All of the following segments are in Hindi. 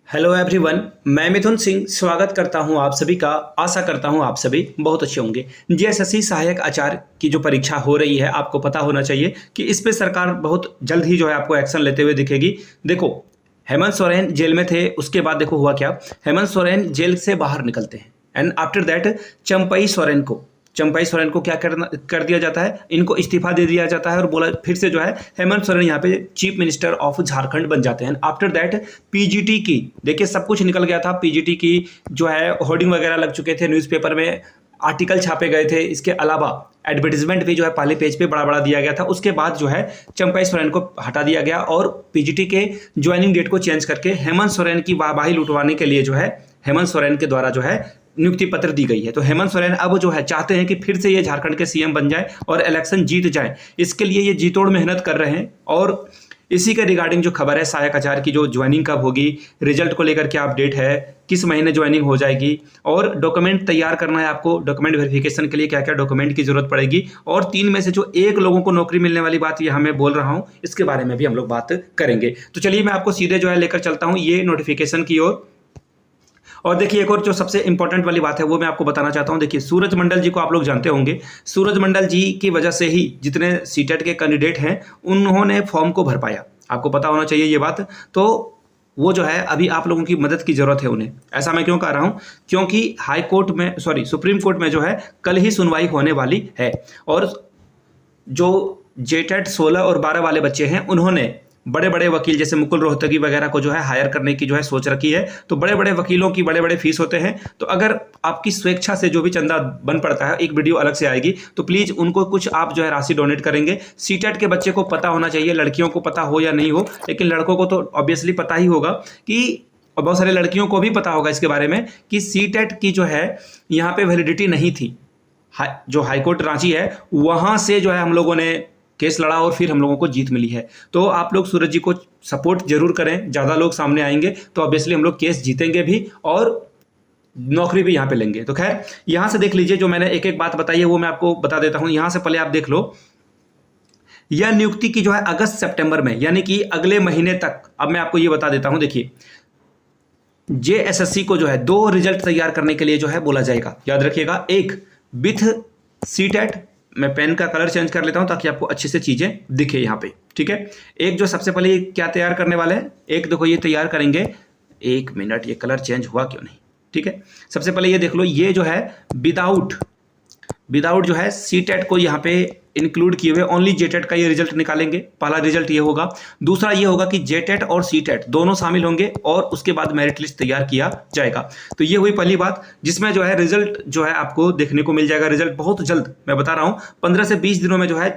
हेलो एवरीवन, मैं मिथुन सिंह स्वागत करता हूं आप सभी का। आशा करता हूं आप सभी बहुत अच्छे होंगे। जीएसएससी सहायक आचार्य की जो परीक्षा हो रही है, आपको पता होना चाहिए कि इस पे सरकार बहुत जल्द ही जो है आपको एक्शन लेते हुए दिखेगी। देखो, हेमंत सोरेन जेल में थे, उसके बाद देखो हुआ क्या। हेमंत सोरेन जेल से बाहर निकलते हैं and after that Champai Soren को क्या कर दिया जाता है, इनको इस्तीफा दे दिया जाता है और बोला फिर से जो है हेमंत सोरेन यहाँ पे चीफ मिनिस्टर ऑफ झारखंड बन जाते हैं। आफ्टर दैट पीजीटी की, देखिए सब कुछ निकल गया था। पीजीटी की जो है होर्डिंग वगैरह लग चुके थे, न्यूज़पेपर में आर्टिकल छापे गए थे, इसके अलावा एडवर्टीजमेंट भी जो है पहले पेज पे बड़ा बड़ा दिया गया था। उसके बाद जो है चंपई सोरेन को हटा दिया गया और पीजीटी के ज्वाइनिंग डेट को चेंज करके हेमंत सोरेन की वाहवाही लुटवाने के लिए जो है हेमंत सोरेन के द्वारा जो है नियुक्ति पत्र दी गई है। तो हेमंत सोरेन अब जो है चाहते हैं कि फिर से ये झारखंड के सीएम बन जाए और इलेक्शन जीत जाए। इसके लिए ये जी तोड़ मेहनत कर रहे हैं और इसी के रिगार्डिंग जो खबर है सहायक आचार्य की, जो ज्वाइनिंग कब होगी, रिजल्ट को लेकर क्या अपडेट है, किस महीने ज्वाइनिंग हो जाएगी और डॉक्यूमेंट तैयार करना है आपको, डॉक्यूमेंट वेरिफिकेशन के लिए क्या क्या डॉक्यूमेंट की जरूरत पड़ेगी और 3 में से जो 1 लोगों को नौकरी मिलने वाली बात यहाँ मैं बोल रहा हूँ, इसके बारे में भी हम लोग बात करेंगे। तो चलिए मैं आपको सीधे जो है लेकर चलता हूँ ये नोटिफिकेशन की ओर। और देखिए एक और जो सबसे इंपॉर्टेंट वाली बात है वो मैं आपको बताना चाहता हूं। देखिए सूरज मंडल जी को आप लोग जानते होंगे। सूरज मंडल जी की वजह से ही जितने सीटेट के कैंडिडेट हैं उन्होंने फॉर्म को भर पाया, आपको पता होना चाहिए ये बात। तो वो जो है अभी आप लोगों की मदद की जरूरत है उन्हें। ऐसा मैं क्यों कह रहा हूं, क्योंकि सुप्रीम कोर्ट में जो है कल ही सुनवाई होने वाली है और जो जेटेट 16 और 12 वाले बच्चे हैं उन्होंने बड़े बड़े वकील जैसे मुकुल रोहतगी वगैरह को जो है हायर करने की जो है सोच रखी है। तो बड़े बड़े वकीलों की बड़े बड़े फीस होते हैं, तो अगर आपकी स्वेच्छा से जो भी चंदा बन पड़ता है, एक वीडियो अलग से आएगी, तो प्लीज उनको कुछ आप जो है राशि डोनेट करेंगे। सीटेट के बच्चे को पता होना चाहिए, लड़कियों को पता हो या नहीं हो, लेकिन लड़कों को तो ऑब्वियसली पता ही होगा कि, और बहुत सारे लड़कियों को भी पता होगा इसके बारे में कि सीटेट की जो है यहाँ पे वैलिडिटी नहीं थी। जो हाईकोर्ट रांची है वहां से जो है हम लोगों ने केस लड़ा और फिर हम लोगों को जीत मिली है। तो आप लोग सूरज जी को सपोर्ट जरूर करें, ज़्यादा लोग सामने आएंगे तो ऑब्वियसली हम लोग केस जीतेंगे भी और नौकरी भी यहाँ पे लेंगे। तो खैर यहाँ से देख लीजिए, जो मैंने एक एक बात बताई है वो मैं आपको बता देता हूँ। यहाँ से पहले आप देख लो, यह नियुक्ति की जो है अगस्त सितंबर में, यानी कि अगले महीने तक। अब मैं आपको ये बता देता हूँ, देखिए जेएसएससी को जो है 2 रिजल्ट तैयार करने के लिए जो है बोला जाएगा, याद रखिएगा। एक विथ सीटेट, मैं पेन का कलर चेंज कर लेता हूं ताकि आपको अच्छे से चीजें दिखे यहाँ पे, ठीक है। एक जो सबसे पहले क्या तैयार करने वाले हैं, एक देखो ये तैयार करेंगे, 1 मिनट, ये कलर चेंज हुआ क्यों नहीं, ठीक है। सबसे पहले ये देख लो, ये जो है विदाउट जो है सीटेट को यहाँ पे इंक्लूड किए हुए ओनली जेटेट का ये रिजल्ट निकालेंगे। पहला रिजल्ट ये होगा। दूसरा ये होगा कि जेटेट और सीटेट दोनों शामिल होंगे और उसके बाद मेरिट लिस्ट तैयार किया जाएगा। तो ये हुई पहली बात, जिसमें जो है रिजल्ट जो है आपको देखने को मिल जाएगा। रिजल्ट बहुत जल्द, मैं बता रहा हूँ 15 से 20 दिनों में जो है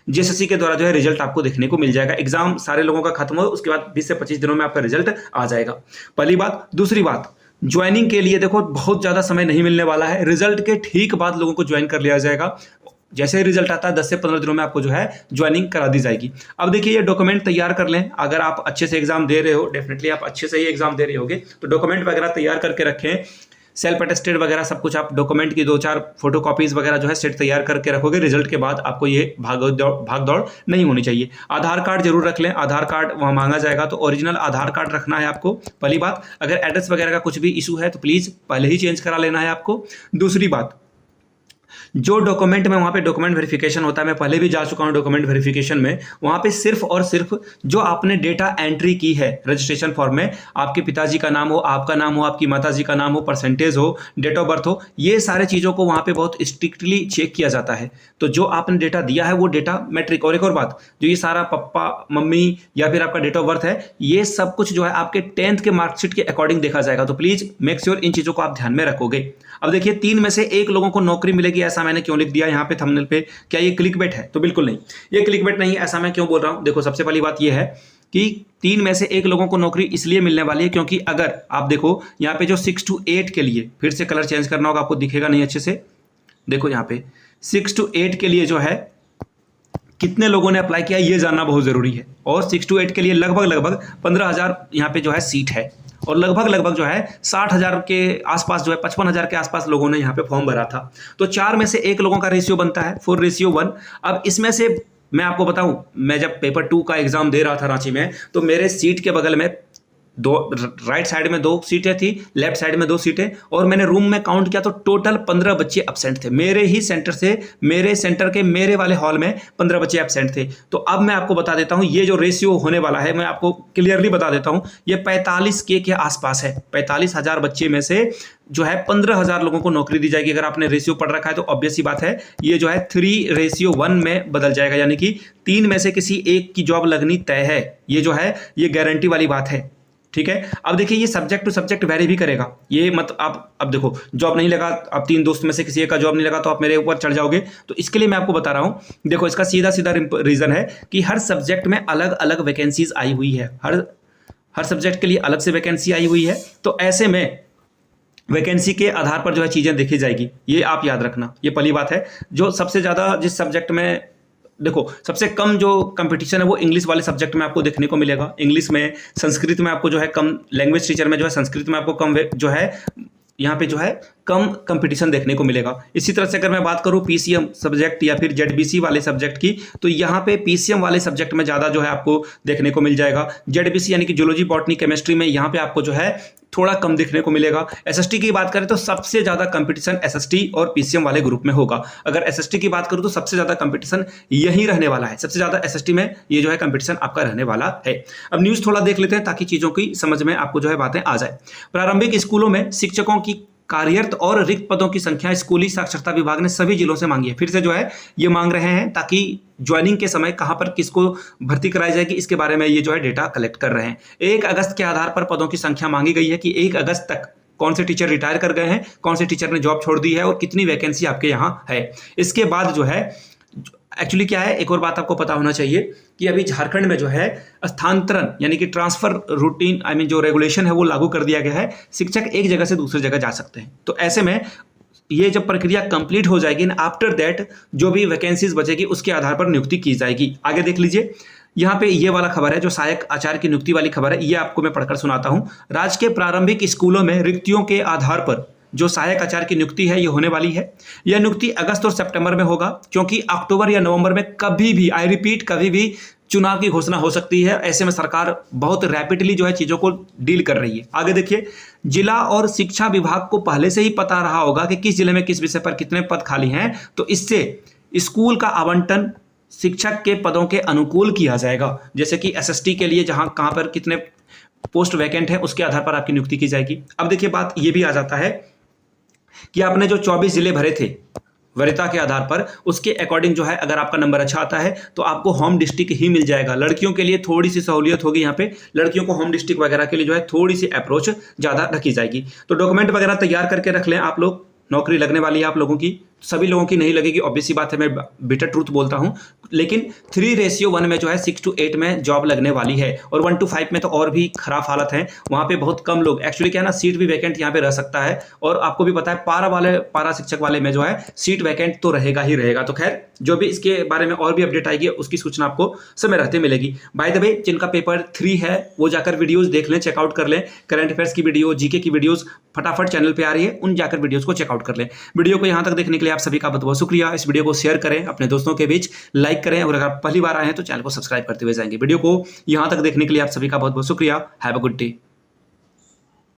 जेएसएससी के द्वारा जो है रिजल्ट आपको देखने को मिल जाएगा। एग्जाम सारे लोगों का खत्म हो, उसके बाद 20 से 25 दिनों में आपका रिजल्ट आ जाएगा। पहली बात। दूसरी बात, ज्वाइनिंग के लिए देखो बहुत ज्यादा समय नहीं मिलने वाला है। रिजल्ट के ठीक बाद लोगों को ज्वाइन कर लिया जाएगा। जैसे ही रिजल्ट आता है 10 से 15 दिनों में आपको जो है ज्वाइनिंग करा दी जाएगी। अब देखिए ये डॉक्यूमेंट तैयार कर लें। अगर आप अच्छे से एग्जाम दे रहे हो, डेफिनेटली आप अच्छे से ही एग्जाम दे रहे होगे, तो डॉक्यूमेंट वगैरह तैयार करके रखें। सेल्फ अटेस्टेड वगैरह सब कुछ, आप डॉक्यूमेंट की 2-4 फोटो कॉपीज वगैरह जो है सेट तैयार करके रखोगे। रिजल्ट के बाद आपको ये भाग दौड़ नहीं होनी चाहिए। आधार कार्ड जरूर रख लें, आधार कार्ड वहाँ मांगा जाएगा, तो ओरिजिनल आधार कार्ड रखना है आपको, पहली बात। अगर एड्रेस वगैरह का कुछ भी इशू है तो प्लीज़ पहले ही चेंज करा लेना है आपको। दूसरी बात, जो डॉक्यूमेंट में वहाँ पे डॉक्यूमेंट वेरिफिकेशन होता है, मैं पहले भी जा चुका हूँ डॉक्यूमेंट वेरिफिकेशन में, वहाँ पे सिर्फ और सिर्फ जो आपने डेटा एंट्री की है रजिस्ट्रेशन फॉर्म में, आपके पिताजी का नाम हो, आपका नाम हो, आपकी माताजी का नाम हो, परसेंटेज हो, डेट ऑफ बर्थ हो, ये सारे चीज़ों को वहाँ पे बहुत स्ट्रिक्टली चेक किया जाता है। तो जो आपने डेटा दिया है वो डेटा मैट्रिक। और एक और बात, जो ये सारा पप्पा मम्मी या फिर आपका डेट ऑफ बर्थ है, ये सब कुछ जो है आपके 10th के मार्कशीट के अकॉर्डिंग देखा जाएगा। तो प्लीज मेक श्योर इन चीज़ों को आप ध्यान में रखोगे। अब देखिए 3 में से 1 लोगों को नौकरी मिलेगी, ऐसा मैंने क्यों लिख दिया यहाँ पे थंबनेल पे। क्या ये क्लिकबेट है? तो बिल्कुल नहीं, ये क्लिकबेट नहीं है। ऐसा मैं क्यों बोल रहा हूँ, देखो सबसे पहली बात ये है कि 3 में से 1 लोगों को नौकरी इसलिए मिलने वाली है क्योंकि अगर आप देखो यहाँ पे जो 6 to 8 के लिए, फिर से कलर चेंज करना होगा, आपको दिखेगा नहीं अच्छे से, देखो यहाँ पे 6 to 8 के लिए जो है कितने लोगों ने अप्लाई किया ये जानना बहुत जरूरी है। और 6 to 8 के लिए लगभग 15,000 यहाँ पे जो है सीट है और लगभग जो है 60,000 के आसपास जो है 55,000 के आसपास लोगों ने यहाँ पे फॉर्म भरा था। तो 4 में से 1 लोगों का रेशियो बनता है 4:1। अब इसमें से मैं आपको बताऊं, मैं जब पेपर 2 का एग्जाम दे रहा था रांची में, तो मेरे सीट के बगल में दो राइट साइड में 2 सीटें थी, लेफ्ट साइड में 2 सीटें, और मैंने रूम में काउंट किया तो टोटल 15 बच्चे एब्सेंट थे। मेरे ही सेंटर से, मेरे सेंटर के मेरे वाले हॉल में 15 बच्चे एब्सेंट थे। तो अब मैं आपको बता देता हूं ये जो रेशियो होने वाला है, मैं आपको क्लियरली बता देता हूं, ये 45K के आसपास है। 45,000 बच्चे में से जो है 15,000 लोगों को नौकरी दी जाएगी। अगर आपने रेशियो पढ़ रखा है तो ऑब्वियस सी बात है ये जो है 3:1 में बदल जाएगा, यानी कि 3 में से किसी एक की जॉब लगनी तय है। ये जो है ये गारंटी वाली बात है, ठीक है। अब देखिए ये सब्जेक्ट टू सब्जेक्ट वेरी भी करेगा। ये मत आप अब देखो जॉब नहीं लगा, अब 3 दोस्त में से किसी एक का जॉब नहीं लगा तो आप मेरे ऊपर चढ़ जाओगे। तो इसके लिए मैं आपको बता रहा हूं, देखो इसका सीधा सीधा रीजन है कि हर सब्जेक्ट में अलग अलग वैकेंसीज आई हुई है। हर सब्जेक्ट के लिए अलग से वैकेंसी आई हुई है। तो ऐसे में वैकेंसी के आधार पर जो है चीज़ें देखी जाएगी, ये आप याद रखना। ये पहली बात है। जो सबसे ज़्यादा जिस सब्जेक्ट में, देखो सबसे कम जो कंपटीशन है वो इंग्लिश वाले सब्जेक्ट में आपको देखने को मिलेगा। इंग्लिश में, संस्कृत में आपको जो है कम, लैंग्वेज टीचर में जो है संस्कृत में आपको कम जो है यहाँ पे जो है कम कंपटीशन देखने को मिलेगा। इसी तरह से अगर मैं बात करूँ पीसीएम सब्जेक्ट या फिर जेडबीसी वाले सब्जेक्ट की, तो यहाँ पे पीसीएम वाले सब्जेक्ट में ज़्यादा जो है आपको देखने को मिल जाएगा। जेडबीसी यानी कि जूलॉजी, बॉटनी, केमिस्ट्री में यहाँ पे आपको जो है थोड़ा कम देखने को मिलेगा। एसएसटी की बात करें तो सबसे ज़्यादा कंपटीशन एसएसटी और पीसीएम वाले ग्रुप में होगा। अगर एसएसटी की बात करूँ तो सबसे ज़्यादा कंपटीशन यही रहने वाला है। सबसे ज़्यादा एसएसटी में ये जो है कंपटीशन आपका रहने वाला है। अब न्यूज़ थोड़ा देख लेते हैं ताकि चीज़ों की समझ में आपको जो है बातें आ जाए। प्रारंभिक स्कूलों में शिक्षकों की कार्यरत और रिक्त पदों की संख्या स्कूली साक्षरता विभाग ने सभी जिलों से मांगी है। फिर से जो है ये मांग रहे हैं ताकि ज्वाइनिंग के समय कहां पर किसको भर्ती कराई जाएगी इसके बारे में ये जो है डेटा कलेक्ट कर रहे हैं। 1 अगस्त के आधार पर पदों की संख्या मांगी गई है कि 1 अगस्त तक कौन से टीचर रिटायर कर गए हैं, कौन से टीचर ने जॉब छोड़ दी है और कितनी वैकेंसी आपके यहाँ है। इसके बाद जो है एक्चुअली क्या है, एक और बात आपको पता होना चाहिए कि अभी झारखंड में जो है स्थानांतरण यानी कि ट्रांसफर रूटीन जो रेगुलेशन है वो लागू कर दिया गया है। शिक्षक एक जगह से दूसरी जगह जा सकते हैं। तो ऐसे में ये जब प्रक्रिया कंप्लीट हो जाएगी, आफ्टर दैट जो भी वैकेंसीज बचेगी उसके आधार पर नियुक्ति की जाएगी। आगे देख लीजिए, यहाँ पे ये वाला खबर है जो सहायक आचार्य की नियुक्ति वाली खबर है, ये आपको मैं पढ़कर सुनाता हूँ। राज्य के प्रारंभिक स्कूलों में रिक्तियों के आधार पर जो सहायक आचार्य की नियुक्ति है ये होने वाली है। यह नियुक्ति अगस्त और सितंबर में होगा, क्योंकि अक्टूबर या नवंबर में कभी भी, आई रिपीट, कभी भी चुनाव की घोषणा हो सकती है। ऐसे में सरकार बहुत रैपिडली जो है चीज़ों को डील कर रही है। आगे देखिए, जिला और शिक्षा विभाग को पहले से ही पता रहा होगा कि किस जिले में किस विषय पर कितने पद खाली हैं, तो इससे स्कूल का आवंटन शिक्षक के पदों के अनुकूल किया जाएगा। जैसे कि एसएसटी के लिए जहां कहां पर कितने पोस्ट वैकेंट है उसके आधार पर आपकी नियुक्ति की जाएगी। अब देखिए बात ये भी आ जाता है कि आपने जो 24 जिले भरे थे वरीयता के आधार पर, उसके अकॉर्डिंग जो है अगर आपका नंबर अच्छा आता है तो आपको होम डिस्ट्रिक्ट ही मिल जाएगा। लड़कियों के लिए थोड़ी सी सहूलियत होगी, यहाँ पे लड़कियों को होम डिस्ट्रिक्ट वगैरह के लिए जो है थोड़ी सी अप्रोच ज़्यादा रखी जाएगी। तो डॉक्यूमेंट वगैरह तैयार करके रख लें आप लोग, नौकरी लगने वाली है आप लोगों की। सभी लोगों की नहीं लगेगी, ऑब्वियस सी बात है, मैं बिटर ट्रूथ बोलता हूं, लेकिन 3:1 में जो है 6 to 8 में जॉब लगने वाली है। और 1 to 5 में तो और भी खराब हालत है, वहां पे बहुत कम लोग, एक्चुअली क्या है ना, सीट भी वैकेंट यहाँ पे रह सकता है। और आपको भी पता है पारा शिक्षक वाले में जो है सीट वैकेंट तो रहेगा ही रहेगा। तो खैर जो भी इसके बारे में और भी अपडेट आएगी उसकी सूचना आपको समय रहते मिलेगी। बाय द वे, जिनका पेपर 3 है वो जाकर वीडियोज देख लें, चेकआउट कर लें। करंट अफेयर्स की वीडियो, जीके की वीडियोज फटाफट चैनल पे आ रही है, उन जाकर वीडियोज को चेकआउट कर लें। वीडियो को यहाँ तक देखने के लिए आप सभी का बहुत बहुत शुक्रिया। इस वीडियो को शेयर करें अपने दोस्तों के बीच, लाइक करें, और अगर पहली बार आए हैं तो चैनल को सब्सक्राइब करते हुए जाएंगे। वीडियो को यहाँ तक देखने के लिए आप सभी का बहुत बहुत शुक्रिया। Have a good day.